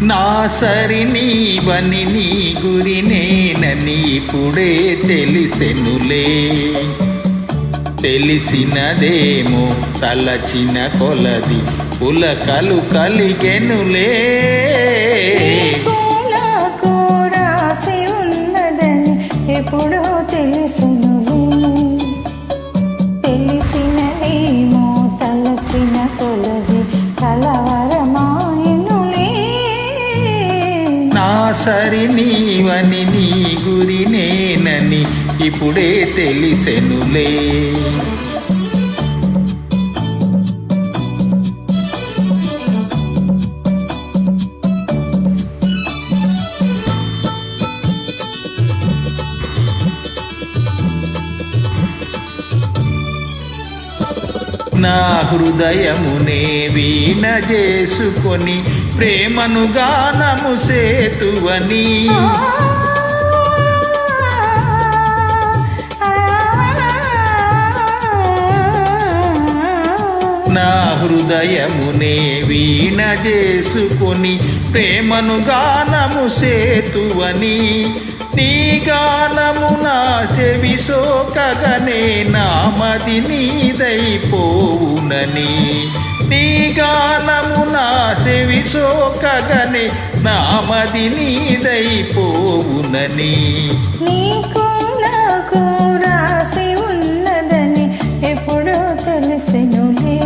నా సరి నీవని నీ గురి నేనని ఇప్పుడే తెలిసెనులే. తెలిసినదేమో తలచిన కొలది పులకలు కలిగెనులే. రాసి ఉన్నదని ఎప్పుడో తెలిసెనులే. తెలిసినదేమో తలచిన కొలది కలవరమాయనులే. నా సరి నీవని నీ గురి నేనని ఇప్పుడే తెలిసెనులే. నా హృదయమునే వీణ చేసుకొని ప్రేమను గానము సేతువని. నా హృదయమునే వీణ చేసుకొని ప్రేమను గానము సేతువని. నీ గానము నా చెవి సోకగనే నామది నీదైపోవునని. నీ గానము నా చెవి సోకగనే నామది నీదైపోవునని. నీకు నాకు రాసి ఉన్నదని ఎప్పుడో తెలిసెనులే.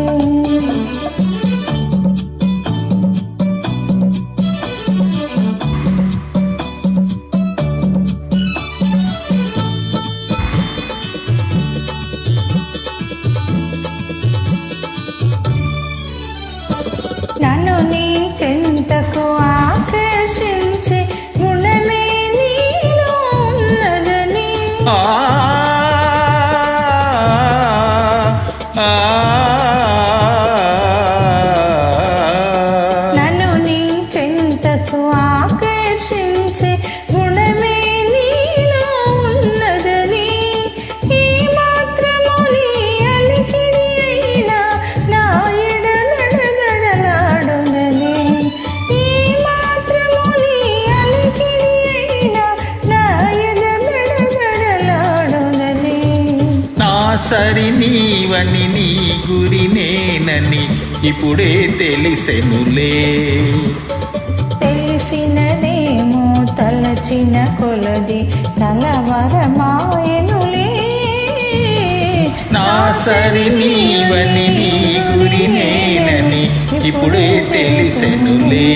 నన్ను నీ చెంతకు ఆకర్షించే గుణమే నీలో ఉన్నదని. నన్ను నీ చెంతకు ఆకర్షించే గుణమే నీలో ఉన్నదని. ఈ మాత్రము నీ అలికిడి అయినా నా ఎడలడదడలాడునని. ఈ మాత్రము నీ అలికిడి అయినా నా ఎడలడదడలాడునని. నా సరి నీవని నీ గురి నేనని ఇప్పుడే తెలిసెనులే. తెలిసినదేమో తలచిన కొలది కలవరమాయనులే. నా సరి నీవని నీ గురి నేనని ఇప్పుడే తెలిసెనులే.